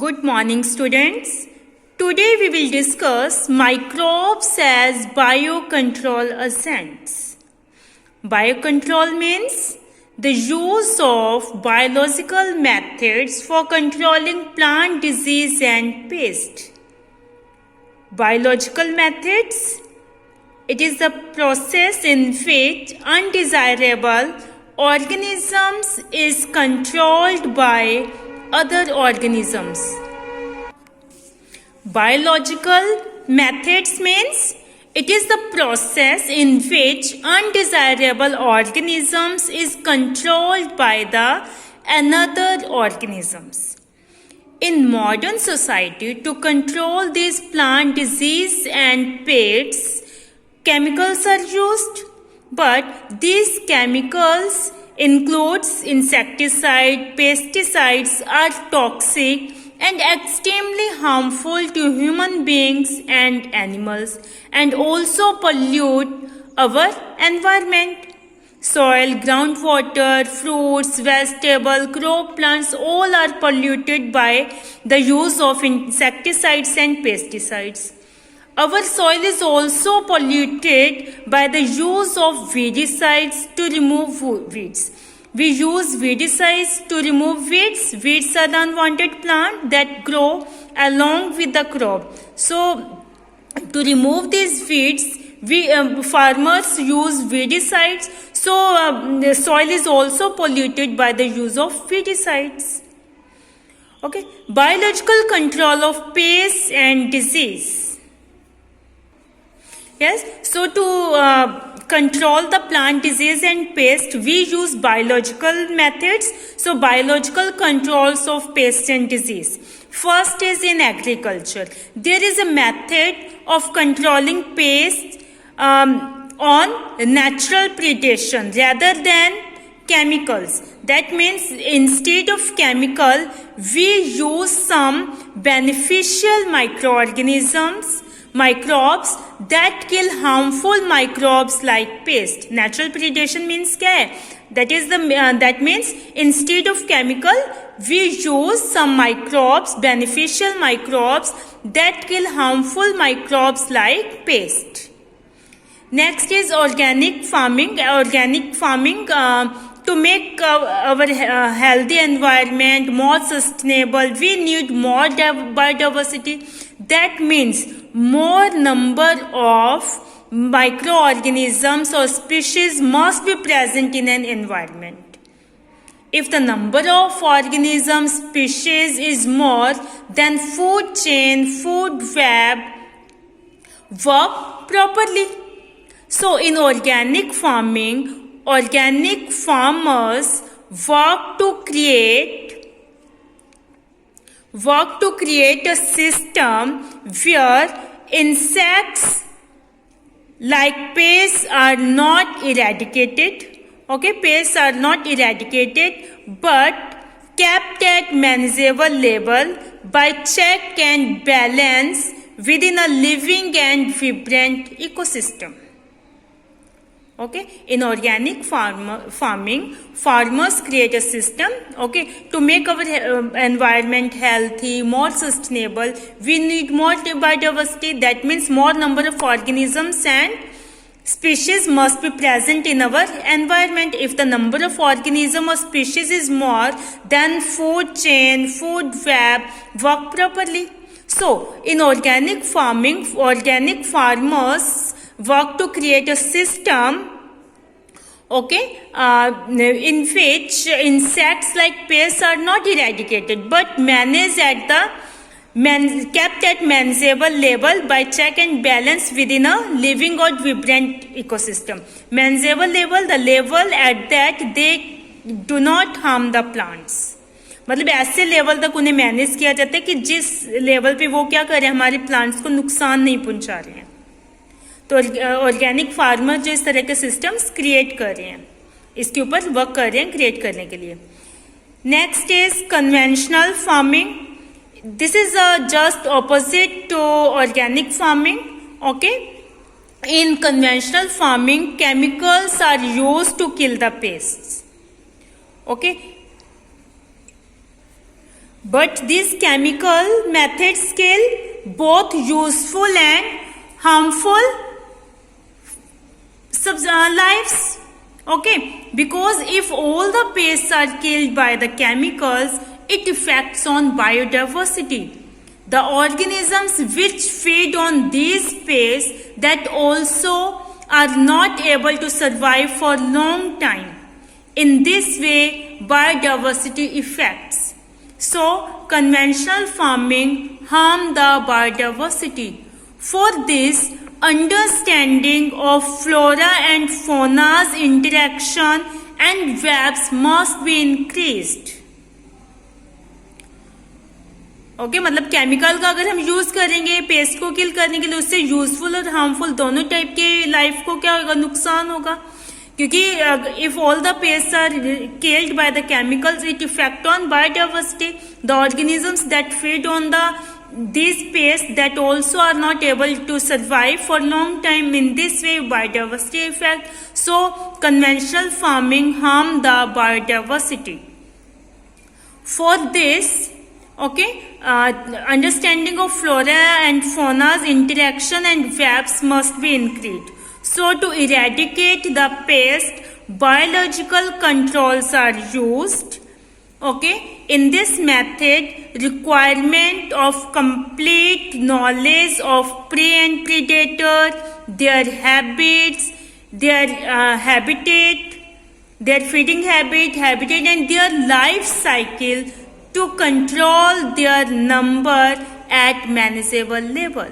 Good morning, students. Today we will discuss microbes as biocontrol agents. Biocontrol means the use of biological methods for controlling plant disease and pest. Biological methods, it is the process in which undesirable organisms is controlled by other organisms. Biological methods means it is the process in which undesirable organisms is controlled by the another organisms. In modern society, to control these plant disease and pests, chemicals are used, but these chemicals includes insecticide, pesticides are toxic and extremely harmful to human beings and animals and also pollute our environment. Soil, groundwater, fruits, vegetables, crop plants all are polluted by the use of insecticides and pesticides. Our soil is also polluted by the use of weedicides to remove weeds. We use weedicides to remove weeds. Weeds are the unwanted plant that grow along with the crop. So, to remove these weeds, farmers use weedicides. So, the soil is also polluted by the use of weedicides. Okay, biological control of pests and disease. Yes, so to control the plant disease and pest, we use biological methods. So, biological controls of pest and disease. First is in agriculture. There is a method of controlling pests on natural predation rather than chemicals. That means instead of chemical, we use some beneficial microorganisms, microbes that kill harmful microbes like pests. Natural predation means क्या है? That means instead of chemical, we use some microbes, beneficial microbes that kill harmful microbes like pests. Next is organic farming. Organic farming to make our healthy environment more sustainable, we need more biodiversity. That means more number of microorganisms or species must be present in an environment. If the number of organisms, species is more, then food chain, food web work properly. So in organic farming, organic farmers work to create a system where insects like pests are not eradicated. Okay, pests are not eradicated but kept at manageable level by check and balance within a living and vibrant ecosystem. Okay, in organic farming, farmers create a system, okay, to make our environment healthy, more sustainable. We need more biodiversity. That means more number of organisms and species must be present in our environment. If the number of organism or species is more, then food chain, food web work properly. So, in organic farming, organic farmers work to create a system, okay, in which insects like pests are not eradicated but managed at kept at manageable level by check and balance within a living or vibrant ecosystem. Manageable level, the level at that they do not harm the plants. मतलब ऐसे level तक उन्हें manage किया जाता है कि जिस level पे वो क्या कर रहे हैं, हमारे प्लांट्स को नुकसान नहीं पहुंचा रहे हैं. तो ऑर्गेनिक फार्मर जो इस तरह के सिस्टम्स क्रिएट कर रहे हैं, इसके ऊपर वर्क कर रहे हैं क्रिएट करने के लिए. Next is conventional farming. This is just opposite to organic farming. Okay, in conventional farming chemicals are used to kill the pests. Okay, But these chemical methods kill both useful and harmful lives. Okay, because if all the pests are killed by the chemicals, it affects on biodiversity. The organisms which feed on these pests that also are not able to survive for long time. In this way, biodiversity effects. So, conventional farming harm the biodiversity. For this, understanding of flora and fauna's interaction and webs must be increased. Okay मतलब chemical का अगर हम use करेंगे paste को किल करने के लिए, उससे यूजफुल और हार्मफुल दोनों टाइप के लाइफ को क्या होगा, नुकसान होगा. क्योंकि if all the pest are killed by the chemicals, it effect on biodiversity. The organisms that feed on the these pests that also are not able to survive for long time. In this way, biodiversity effect. So, conventional farming harm the biodiversity. For this, okay, understanding of flora and fauna's interaction and webs must be increased. So, to eradicate the pest, biological controls are used. Okay, in this method, requirement of complete knowledge of prey and predator, their habits, their habitat, their feeding habitat and their life cycle to control their number at manageable level.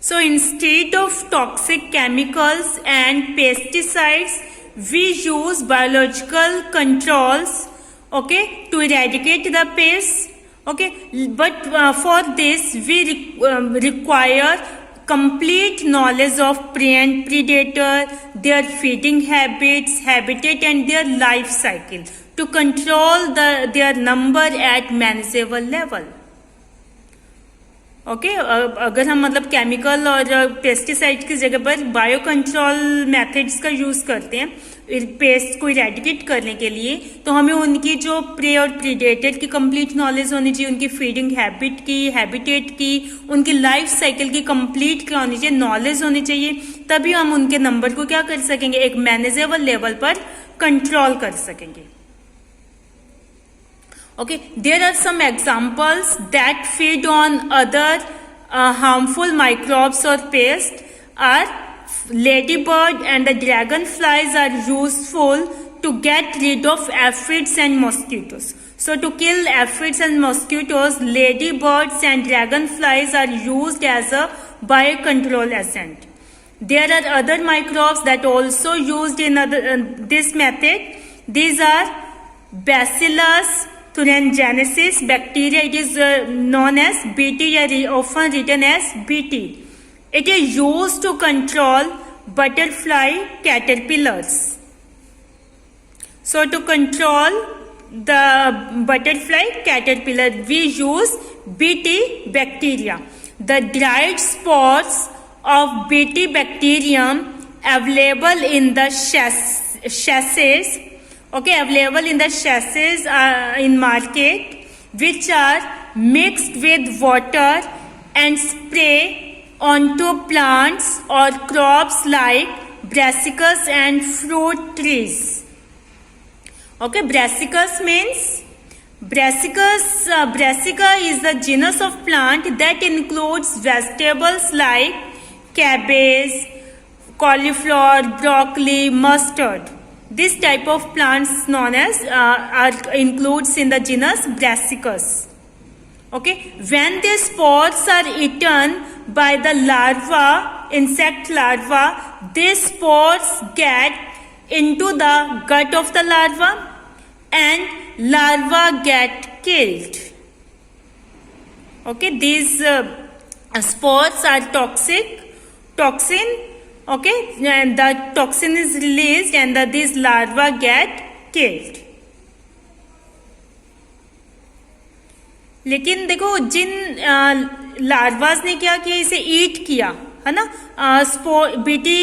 So instead of toxic chemicals and pesticides, we use biological controls, okay, to eradicate the pests. Okay, but for this we require complete knowledge of prey and predator, their feeding habits, habitat and their life cycle to control their number at manageable level. Okay अगर हम मतलब chemical और pesticide की जगह पर bio control methods का use करते हैं पेस्ट को इरेडिकेट करने के लिए, तो हमें उनकी जो प्रे और प्रीडेटर की कंप्लीट नॉलेज होनी चाहिए, उनकी फीडिंग हैबिट की, हैबिटेट की, उनकी लाइफ साइकिल की कंप्लीट क्या होनी चाहिए, नॉलेज होनी चाहिए. तभी हम उनके नंबर को क्या कर सकेंगे, एक मैनेजेबल लेवल पर कंट्रोल कर सकेंगे. Okay, there are some examples that feed on other harmful microbes or pests are ladybird and the dragonflies are useful to get rid of aphids and mosquitoes. So to kill aphids and mosquitoes, ladybirds and dragonflies are used as a biocontrol agent. There are other microbes that also used in this method. These are Bacillus thuringiensis bacteria. It is known as BT, often written as BT. It is used to control butterfly caterpillars. So to control the butterfly caterpillar, we use BT bacteria. The dried spores of BT bacterium available in the sachets, okay, available in the sachets in market, which are mixed with water and spray onto plants or crops like brassicas and fruit trees. Okay, brassicas means brassica is the genus of plant that includes vegetables like cabbage, cauliflower, broccoli, mustard. This type of plants known as includes in the genus Brassicas. Okay, when the spores are eaten by the larva, insect larva, these spores get into the gut of the larva and larva get killed. Okay, these spores are toxin. Okay, and the toxin is released and these larvae get killed. लेकिन देखो जिन larvas ने क्या किया, इसे ईट किया, है ना, BT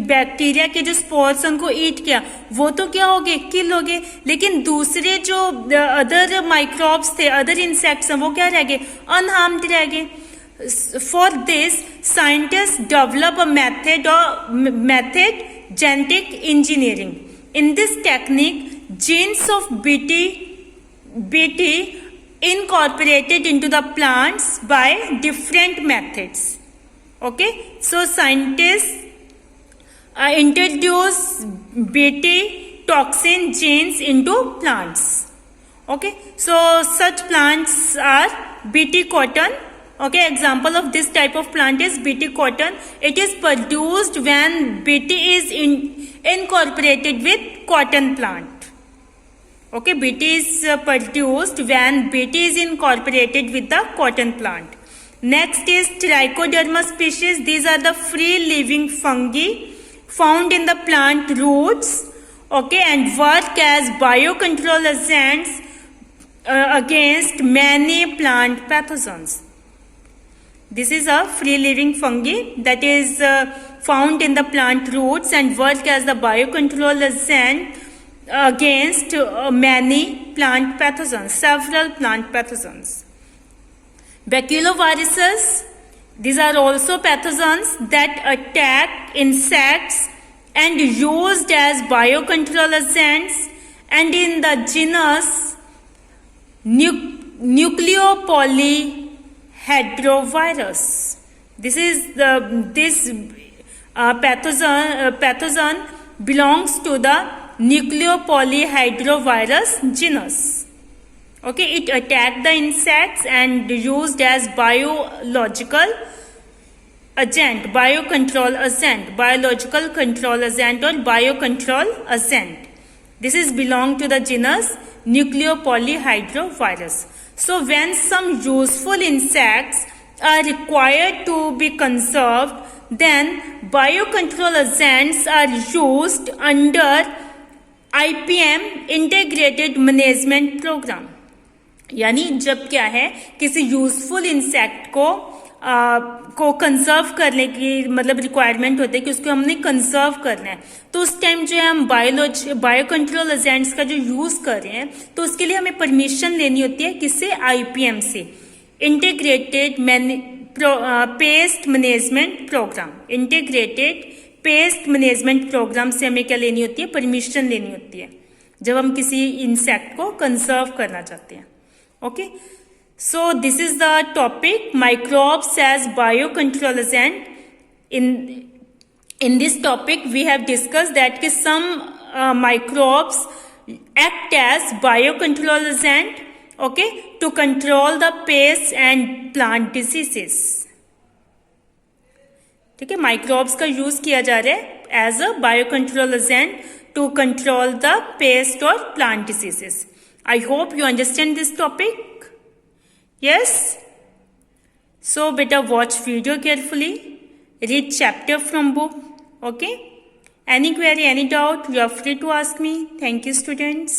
bacteria के जो स्पोर्स उनको ईट किया, वो तो क्या हो गए, किल हो गए, लेकिन दूसरे जो अदर माइक्रोब्स थे, अदर इंसेक्ट्स हैं, वो क्या रह गए, अनहार्म्ड रह गए. For this, scientists develop a method genetic engineering. In this technique, genes of BT incorporated into the plants by different methods. Okay, so scientists introduce BT toxin genes into plants. Okay, so such plants are BT cotton. Okay, example of this type of plant is BT cotton. It is produced when BT is incorporated with cotton plant. Okay, BT is produced when BT is incorporated with the cotton plant. Next is Trichoderma species. These are the free living fungi found in the plant roots. Okay, and work as biocontrol agents against many plant pathogens. This is a free living fungi that is found in the plant roots and work as the biocontrol agent against many plant pathogens, several plant pathogens. Baculoviruses, these are also pathogens that attack insects and used as biocontrol agents, and in the genus Nucleopolyhedrovirus. This pathogen belongs to the Nucleopolyhedrovirus genus. Okay, it attacked the insects and used as biological agent, biocontrol agent, biological control agent or biocontrol agent. This is belong to the genus Nucleopolyhedrovirus. So when some useful insects are required to be conserved, then biocontrol agents are used under IPM integrated management program. यानी जब क्या है, किसी useful insect को conserve करने की मतलब requirement होती है कि उसको हमने कंजर्व करना है, तो उस टाइम जो है हम बायोकंट्रोल एजेंट्स का जो यूज कर रहे हैं, तो उसके लिए हमें परमिशन लेनी होती है किससे, आईपीएम से, integrated pest management programme. Integrated pest management programme से हमें क्या लेनी होती है, परमिशन लेनी होती है जब हम किसी इंसेक्ट को कंजर्व करना चाहते हैं. Okay, so this is the topic, microbes as biocontrol agent. In this topic we have discussed that some microbes act as biocontrol agent, okay, to control the pests and plant diseases. ठीक है, microbes का use किया जा रहा है as a biocontrol agent to control the pest और plant diseases. I hope you understand this topic. Yes? So beta watch video carefully, read chapter from book, okay? Any query, any doubt, you are free to ask me. Thank you, students.